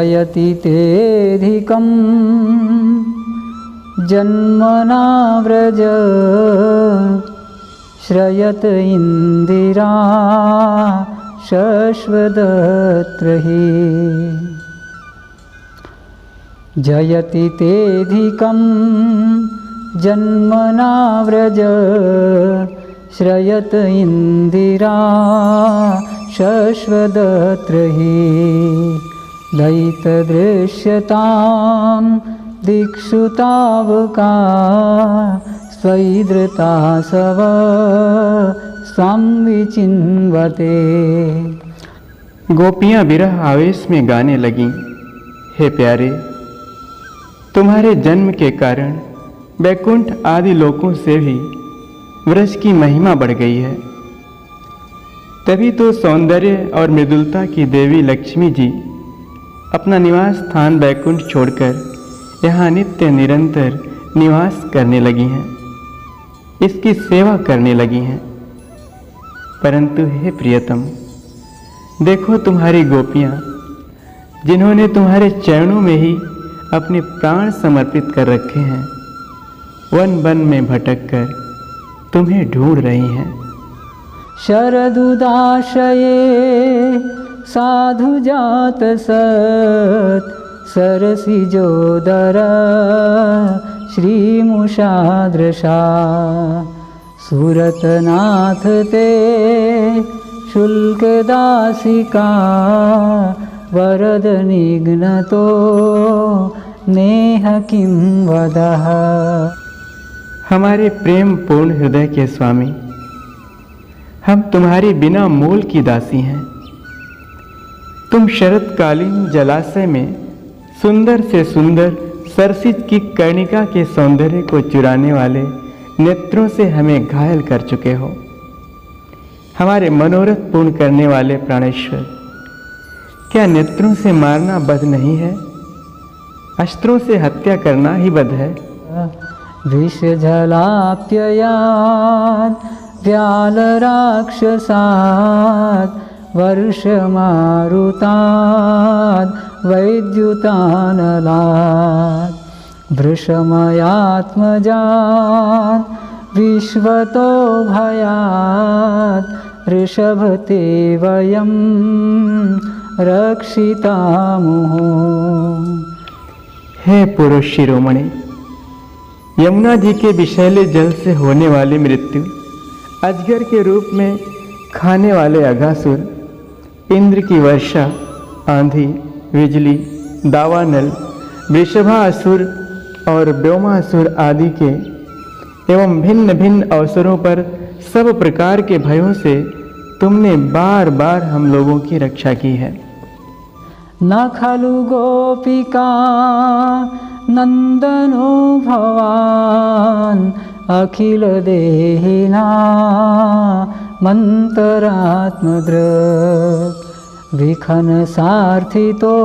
यति तेऽधिकं जन्मना व्रज श्रयत इंदिरा शश्वदत्र हि जयति तेऽधिकं जन्मना व्रज श्रयत इंदिरा शश्वदत्र हि दयितदृश्यतां दिक्षु तावका स्वैद्रतासव स्वं विचिन्वते। गोपियाँ विरह आवेश में गाने लगीं, हे प्यारे, तुम्हारे जन्म के कारण वैकुंठ आदि लोकों से भी व्रज की महिमा बढ़ गई है। तभी तो सौंदर्य और मृदुलता की देवी लक्ष्मी जी अपना निवास स्थान वैकुंठ छोड़कर यहाँ नित्य निरंतर निवास करने लगी हैं, इसकी सेवा करने लगी हैं। परंतु हे प्रियतम, देखो तुम्हारी गोपियाँ, जिन्होंने तुम्हारे चरणों में ही अपने प्राण समर्पित कर रखे हैं, वन वन में भटक कर तुम्हें ढूंढ रही हैं। शरदुदाशये साधु जात सत सरसिजोदर श्रीमुषादृशा सुरतनाथ ते शुल्कदासिका वरद निघ्नतो नेह किं वदः। हमारे प्रेम पूर्ण हृदय के स्वामी, हम तुम्हारी बिना मोल की दासी हैं। तुम शरतकालीन जलाशय में सुंदर से सुंदर सरसिज की कर्णिका के सौंदर्य को चुराने वाले नेत्रों से हमें घायल कर चुके हो। हमारे मनोरथ पूर्ण करने वाले प्राणेश्वर, क्या नेत्रों से मारना बध नहीं है? अस्त्रों से हत्या करना ही बध है। विषजलाप्ययात् व्यालराक्षसात् वर्षमारुतात् वैद्युतानलात् वृषमयात्मजात् विश्वतो भयात् ऋषभते वयं रक्षितामुः। हे पुरुष शिरोमणि, यमुना जी के विषैले जल से होने वाली मृत्यु, अजगर के रूप में खाने वाले अघासुर, इंद्र की वर्षा, आंधी, बिजली, दावानल, वृषभासुर और व्योमासुर आदि के एवं भिन्न भिन्न अवसरों पर सब प्रकार के भयों से तुमने बार बार हम लोगों की रक्षा की है। न खलु गोपिका नंदनो भवान् अखिल देहिना मंतरात्मदृक् विखन सार्थितो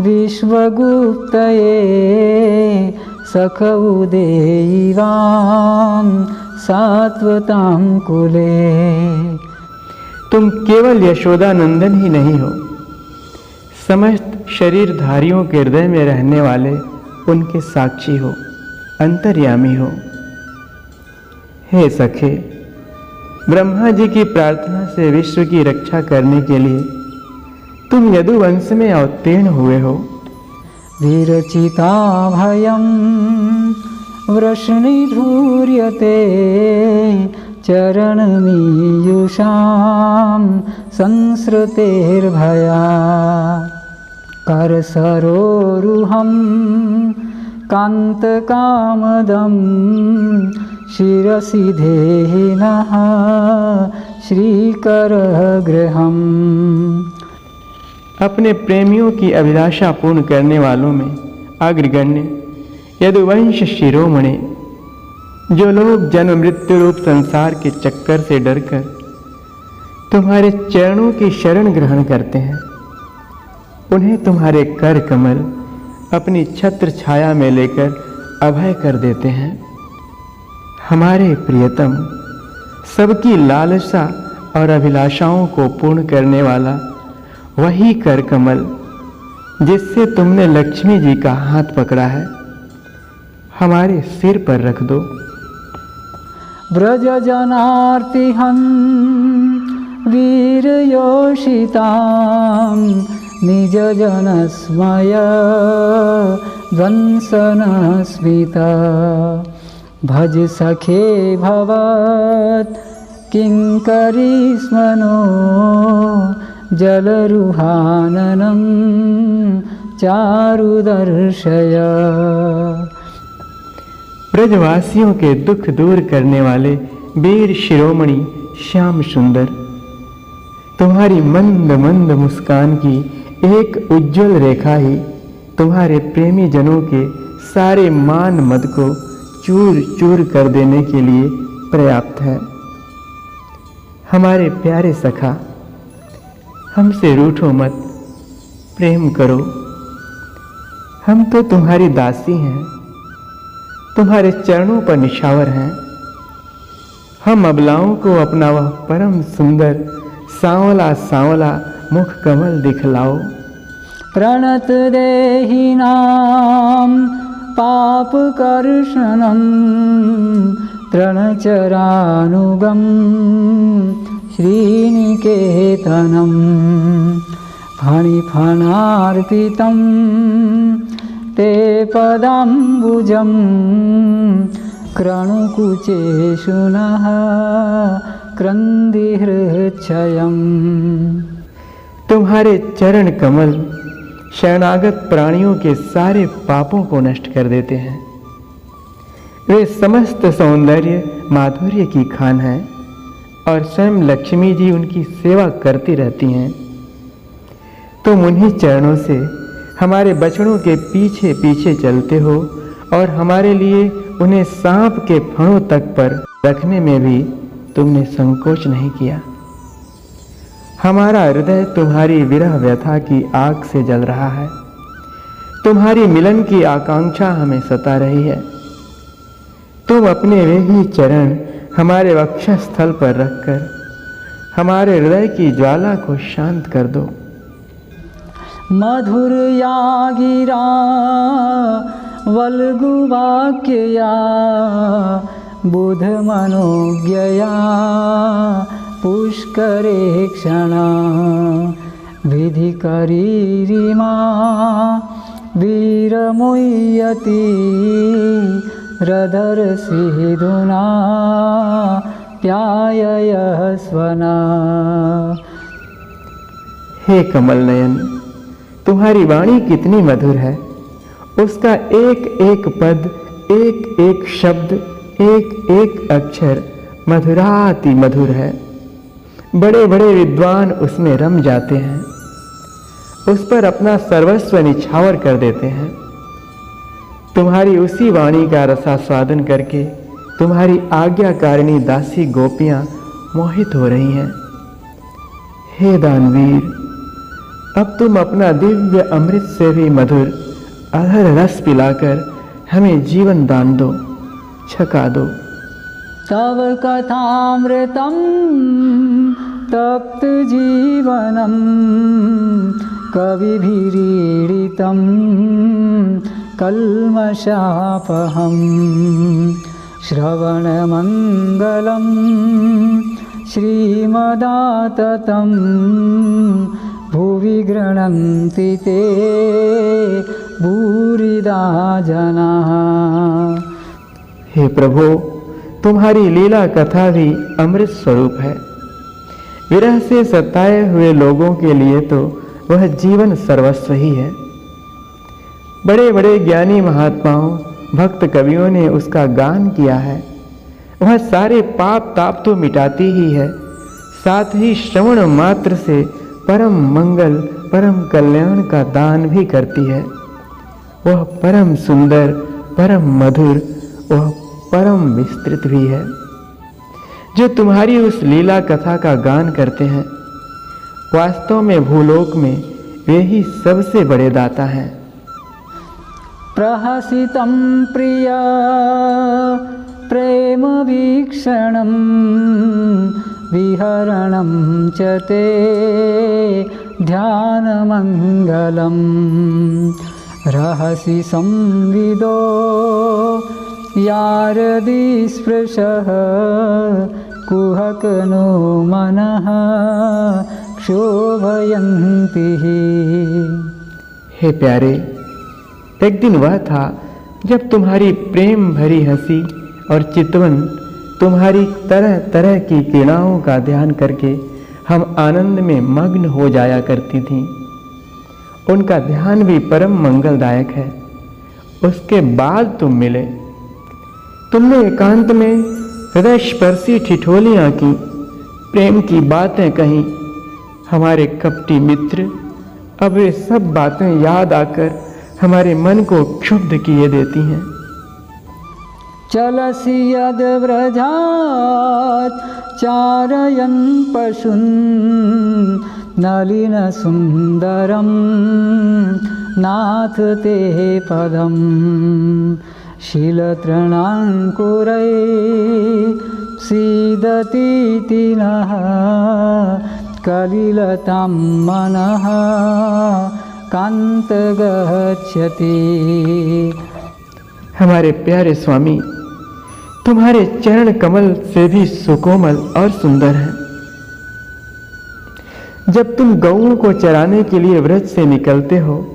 विश्वगुप्तये सखौ देवान् सात्वतां कुले। तुम केवल यशोदा नंदन ही नहीं हो, समस्त शरीरधारियों के हृदय में रहने वाले उनके साक्षी हो, अंतर्यामी हो। हे सखे, ब्रह्मा जी की प्रार्थना से विश्व की रक्षा करने के लिए तुम यदुवंश में अवतीर्ण हुए हो। विरचिता भयं वृष्णिधूर्यते चरणमीयुषां संसृतेर्भयात् करसरोरुहं कान्तकामदं शिरसि देहिनः श्रीकरगृहम्। अपने प्रेमियों की अभिलाषा पूर्ण करने वालों में अग्रगण्य यदुवंश शिरोमणि, जो लोग जन्म मृत्यु रूप संसार के चक्कर से डरकर तुम्हारे चरणों की शरण ग्रहण करते हैं, उन्हें तुम्हारे कर कमल अपनी छत्र छाया में लेकर अभय कर देते हैं। हमारे प्रियतम, सबकी लालसा और अभिलाषाओं को पूर्ण करने वाला वही कर कमल जिससे तुमने लक्ष्मी जी का हाथ पकड़ा है, हमारे सिर पर रख दो। व्रज जनार्तिहं वीरयोषितां निज जनस्मय ध्वंसन स्मिता भज सखे भवत् किंकरी स्मनो जलरुहाननं चारुदर्शय। ब्रजवासियों के दुख दूर करने वाले वीर शिरोमणि श्याम सुंदर, तुम्हारी मंद मंद मुस्कान की एक उज्जवल रेखा ही तुम्हारे प्रेमी जनों के सारे मान मद को चूर चूर कर देने के लिए पर्याप्त है। हमारे प्यारे सखा, हमसे रूठो मत, प्रेम करो। हम तो तुम्हारी दासी हैं, तुम्हारे चरणों पर निछावर हैं। हम अबलाओं को अपना वह परम सुंदर सांवला सांवला मुख कमल दिखलाओ। प्रणत देहिनां पापकर्षणं तृणचरानुगं श्रीनिकेतनं फणिफणार्पितं ते पदाम्बुजं क्रणुकुचेषु नः क्रन्दिहृच्छयम्। तुम्हारे चरण कमल शरणागत प्राणियों के सारे पापों को नष्ट कर देते हैं। वे समस्त सौंदर्य माधुर्य की खान हैं और स्वयं लक्ष्मी जी उनकी सेवा करती रहती हैं। तुम उन्हीं चरणों से हमारे बछड़ों के पीछे पीछे चलते हो और हमारे लिए उन्हें सांप के फणों तक पर रखने में भी तुमने संकोच नहीं किया। हमारा हृदय तुम्हारी विरह व्यथा की आग से जल रहा है। तुम्हारी मिलन की आकांक्षा हमें सता रही है। तुम अपने वे ही चरण हमारे वक्षस्थल पर रखकर हमारे हृदय की ज्वाला को शांत कर दो। मधुरया गिरा वल्गुवाक्यया बुधमनोज्ञया पुष्करे क्षणा विधिकरीरिमा वीरमुह्यति रदरसिधुना प्याययस्वना। हे कमल नयन, तुम्हारी वाणी कितनी मधुर है। उसका एक एक पद, एक एक शब्द, एक एक अक्षर मधुराति मधुर है। बड़े बड़े विद्वान उसमें रम जाते हैं, उस पर अपना सर्वस्व निछावर कर देते हैं। तुम्हारी उसी वाणी का रसास्वादन करके तुम्हारी आज्ञाकारिणी दासी गोपियां मोहित हो रही हैं। हे दानवीर, अब तुम अपना दिव्य अमृत से भी मधुर अधर रस पिलाकर हमें जीवन दान दो, छका दो। तव कथामृतं तप्त जीवनं कविभिरीडितं कल्मषापहं श्रवणमङ्गलं श्रीमदाततं भुवि गृह्णन्ति ते भूरिदा जनाः। हे प्रभु, तुम्हारी लीला कथा भी अमृत स्वरूप है। विरह से सताए हुए लोगों के लिए तो वह जीवन सर्वस्व ही है। बड़े बड़े ज्ञानी महात्माओं, भक्त कवियों ने उसका गान किया है। वह सारे पाप ताप तो मिटाती ही है, साथ ही श्रवण मात्र से परम मंगल परम कल्याण का दान भी करती है। वह परम सुंदर, परम मधुर, वह परम विस्तृत भी है। जो तुम्हारी उस लीला कथा का गान करते हैं, वास्तव में भूलोक में वे ही सबसे बड़े दाता हैं। प्रहसितं प्रिय प्रेम वीक्षणं विहरणं च ते ध्यानमङ्गलं रहसि संविदो यारदिस्पृशः कुहकनो मनः क्षोभयन्ति। हे प्यारे, एक दिन वह था जब तुम्हारी प्रेम भरी हंसी और चितवन तुम्हारी तरह तरह की क्रीड़ाओं का ध्यान करके हम आनंद में मग्न हो जाया करती थीं। उनका ध्यान भी परम मंगलदायक है। उसके बाद तुम मिले। तुमने एकांत में हृदय स्पर्शी ठिठोलियां की, प्रेम की बातें कहीं। हमारे कपटी मित्र अब वे सब बातें याद आकर हमारे मन को क्षुब्ध किए देती हैं। चलसि यद्व्रजात् चारयन् पशून् नलिनसुन्दरं नाथ ते पदं शीलतृणाङ्कुरैः सीदतीति नः कलिलतां मनः कांत गच्छति। हमारे प्यारे स्वामी, तुम्हारे चरण कमल से भी सुकोमल और सुंदर हैं। जब तुम गौओं को चराने के लिए व्रज से निकलते हो,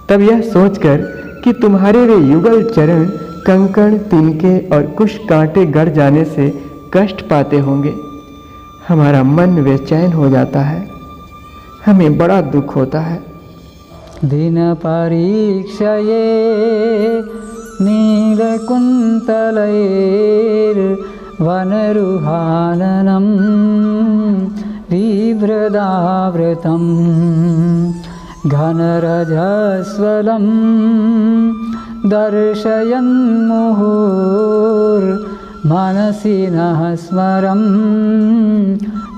तब यह सोचकर कि तुम्हारे वे युगल चरण कंकड़, तिनके और कुछ कांटे गड़ जाने से कष्ट पाते होंगे, हमारा मन बेचैन हो जाता है। हमें बड़ा दुख होता है। दिन परीक्षये नीलकुन्तलैर्वनरुहाननं बिभ्रदावृतं घनरजस्वलं दर्शयन्मुहुर्मनसि नः स्मरं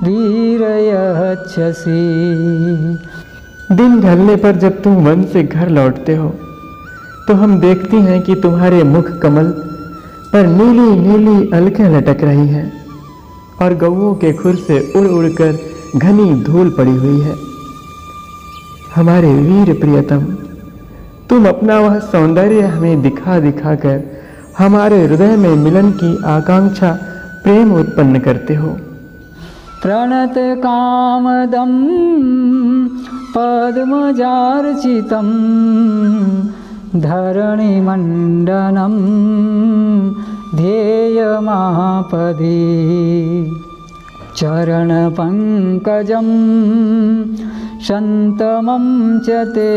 वीरयच्छसि। दिन ढलने पर जब तुम वन से घर लौटते हो, तो हम देखती हैं कि तुम्हारे मुख कमल पर नीली नीली अलकें लटक रही हैं और गौओं के खुर से उड़ उड़कर घनी धूल पड़ी हुई है। हमारे वीर प्रियतम, तुम अपना वह सौंदर्य हमें दिखा दिखा कर हमारे हृदय में मिलन की आकांक्षा प्रेम उत्पन्न करते हो। प्रणत कामदं पद्मजार्चितं धरणिमण्डनं ध्येयमापदि चरणपङ्कजं शन्तमं च ते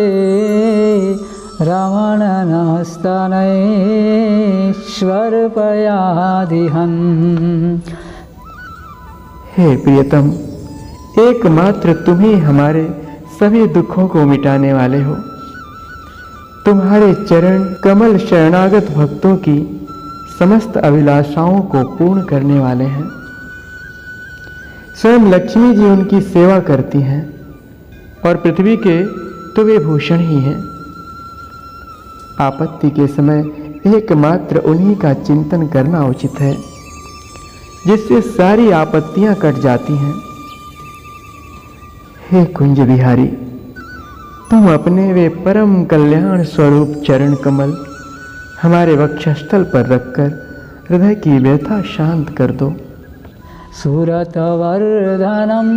रमणनस्तनैश्वर्पयादिहन्। हे प्रियतम, एकमात्र तुम ही हमारे सभी दुखों को मिटाने वाले हो। तुम्हारे चरण कमल शरणागत भक्तों की समस्त अभिलाषाओं को पूर्ण करने वाले हैं। स्वयं लक्ष्मी जी उनकी सेवा करती हैं और पृथ्वी के तो वे भूषण ही हैं। आपत्ति के समय एकमात्र उन्हीं का चिंतन करना उचित है, जिससे सारी आपत्तियां कट जाती हैं। हे कुंज बिहारी, तुम अपने वे परम कल्याण स्वरूप चरण कमल हमारे वक्षस्थल पर रखकर हृदय की व्यथा शांत कर दो। सुरतवर्धनं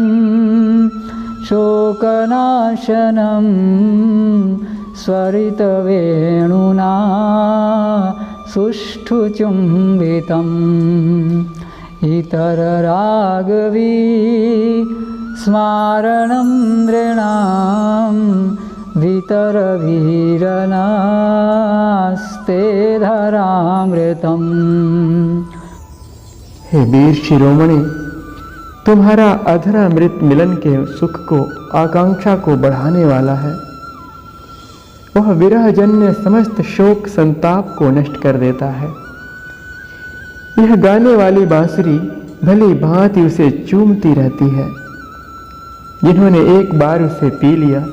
शोकनाशनं स्वरितवेणुना सुष्ठुचुम्बितम् इतररागवी स्मारणं नृणां वितरवीरनास्ते धरामृतम्। हे वीर शिरोमणि, तुम्हारा अधरामृत मिलन के सुख को, आकांक्षा को बढ़ाने वाला है। वह विरहजन्य समस्त शोक संताप को नष्ट कर देता है। यह गाने वाली बांसुरी भली भांति उसे चूमती रहती है। जिन्होंने एक बार उसे पी लिया,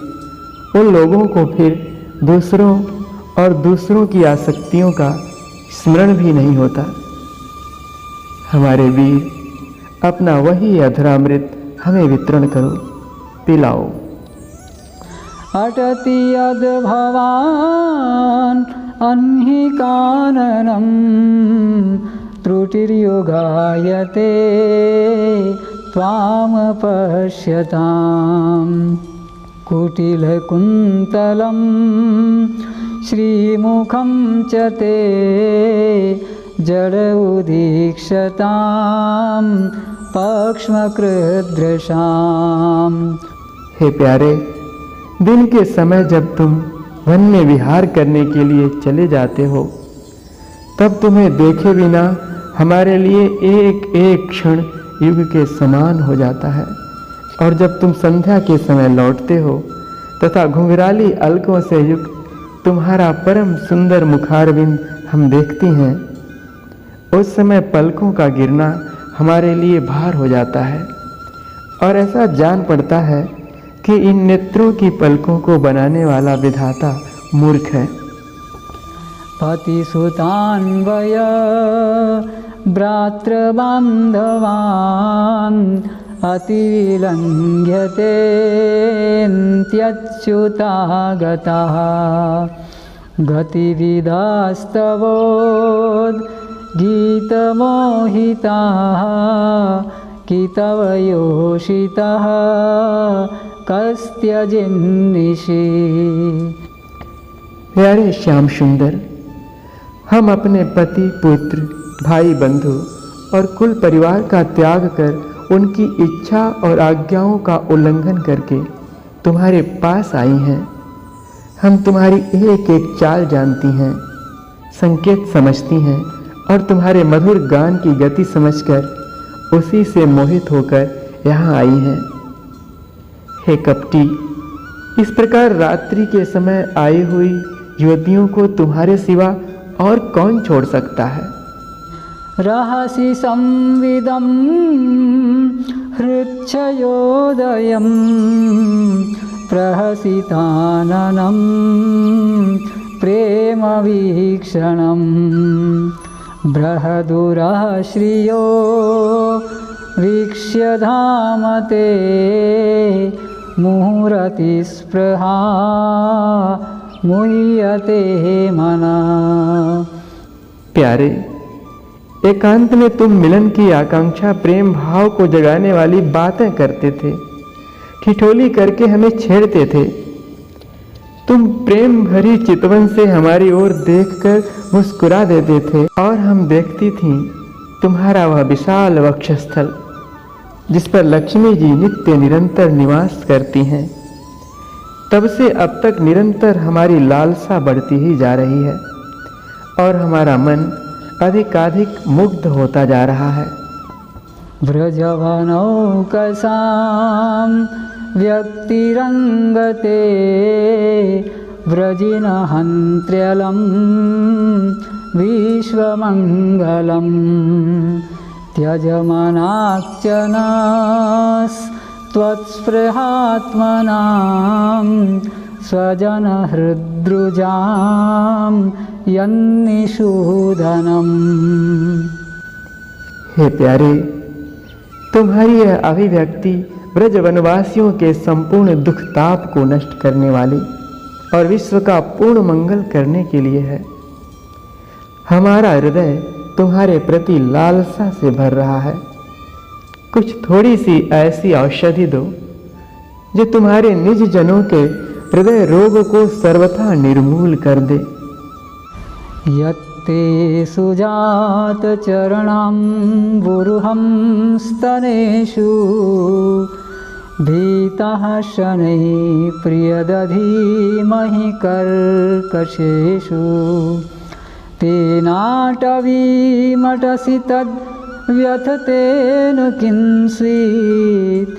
उन लोगों को फिर दूसरों और दूसरों की आसक्तियों का स्मरण भी नहीं होता। हमारे वीर, अपना वही अधरामृत हमें वितरण करो, पिलाओ। अटति यद्भवान् अन्हि काननं त्रुटिर्युगायते त्वामपश्यताम् कुटिलकुन्तलं श्रीमुखं च ते जड उदीक्षतां पक्ष्मकृदृशाम्। हे प्यारे, दिन के समय जब तुम वन में विहार करने के लिए चले जाते हो, तब तुम्हें देखे बिना हमारे लिए एक एक क्षण युग के समान हो जाता है। और जब तुम संध्या के समय लौटते हो तथा घुंघराली अलकों से युक्त तुम्हारा परम सुंदर मुखारविंद हम देखते हैं, उस समय पलकों का गिरना हमारे लिए भार हो जाता है और ऐसा जान पड़ता है कि इन नेत्रों की पलकों को बनाने वाला विधाता मूर्ख है। पतिसुतान्वय भ्रातृबान्धवान् अतिविलङ्घ्यतेऽन्त्यच्युतागतः गतिविदास्तवोद्गीतमोहिताः कितवयोषितः कस्त्यजिन्निशि। प्यारे श्याम सुंदर, हम अपने पति, पुत्र, भाई, बंधु और कुल परिवार का त्याग कर उनकी इच्छा और आज्ञाओं का उल्लंघन करके तुम्हारे पास आई हैं। हम तुम्हारी एक एक चाल जानती हैं, संकेत समझती हैं और तुम्हारे मधुर गान की गति समझकर उसी से मोहित होकर यहाँ आई हैं। हे कपटी, इस प्रकार रात्रि के समय आई हुई युवतियों को तुम्हारे सिवा और कौन छोड़ सकता है। रहसि संविदं हृच्छयोदयं प्रहसिताननं प्रेमवीक्षणं बृहदुरश्रियो वीक्ष्य धाम ते मुहुरतिस्पृहा मुह्यते मनः। प्यारे, एकांत में तुम मिलन की आकांक्षा प्रेम भाव को जगाने वाली बातें करते थे, ठिठोली करके हमें छेड़ते थे। तुम प्रेम भरी चितवन से हमारी ओर देखकर मुस्कुरा देते थे और हम देखती थीं तुम्हारा वह विशाल वक्षस्थल जिस पर लक्ष्मी जी नित्य निरंतर निवास करती हैं। तब से अब तक निरंतर हमारी लालसा बढ़ती ही जा रही है और हमारा मन अधिकाधिक मुग्ध होता जा रहा है। व्रजवनौकसां व्यक्तिरङ्गते व्रजिनहन्त्र्यलं विश्वमङ्गलं त्यजमनाक्चनास्त्वत्स्पृहात्मनां स्वजनहृद्रुजां यन्निषूदनम्। हे प्यारे, तुम्हारी यह अभिव्यक्ति ब्रज वनवासियों के संपूर्ण दुख ताप को नष्ट करने वाली और विश्व का पूर्ण मंगल करने के लिए है। हमारा हृदय तुम्हारे प्रति लालसा से भर रहा है। कुछ थोड़ी सी ऐसी औषधि दो जो तुम्हारे निज जनों के हृदय रोग को सर्वथा निर्मूल कर दे। यत्ते सुजात चरणं बुरुहं स्तनेषु भीतः शनैः प्रियदधीमहि कर्कशेषु तेनाटवीमटसि तद्व्यथतेन किंस्वित्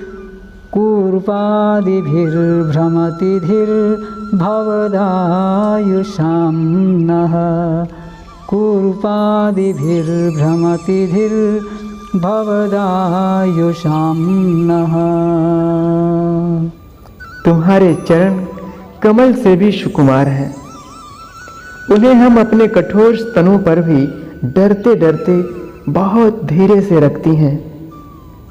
कूर्पादिभिर्भ्रमति धीर्भवदायुषां नः कूर्पादिभिर्भ्रमति धीर्भवदायुषां नः। तुम्हारे चरण कमल से भी सुकुमार हैं। उन्हें हम अपने कठोर स्तनों पर भी डरते डरते बहुत धीरे से रखती हैं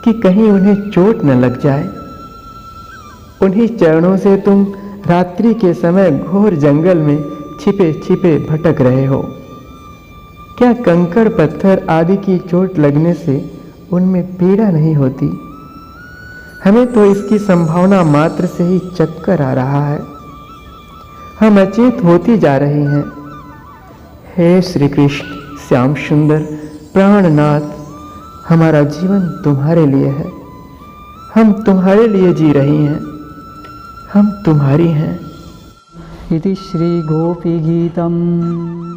कि कहीं उन्हें चोट न लग जाए। उन्हीं चरणों से तुम रात्रि के समय घोर जंगल में छिपे छिपे भटक रहे हो? क्या कंकड़ पत्थर आदि की चोट लगने से उनमें पीड़ा नहीं होती? हमें तो इसकी संभावना मात्र से ही चक्कर आ रहा है। हम अचेत होती जा रहे हैं। हे श्री कृष्ण, श्याम सुंदर, प्राणनाथ, हमारा जीवन तुम्हारे लिए है। हम तुम्हारे लिए जी रही हैं। हम तुम्हारी हैं। इति श्री गोपी गीतम।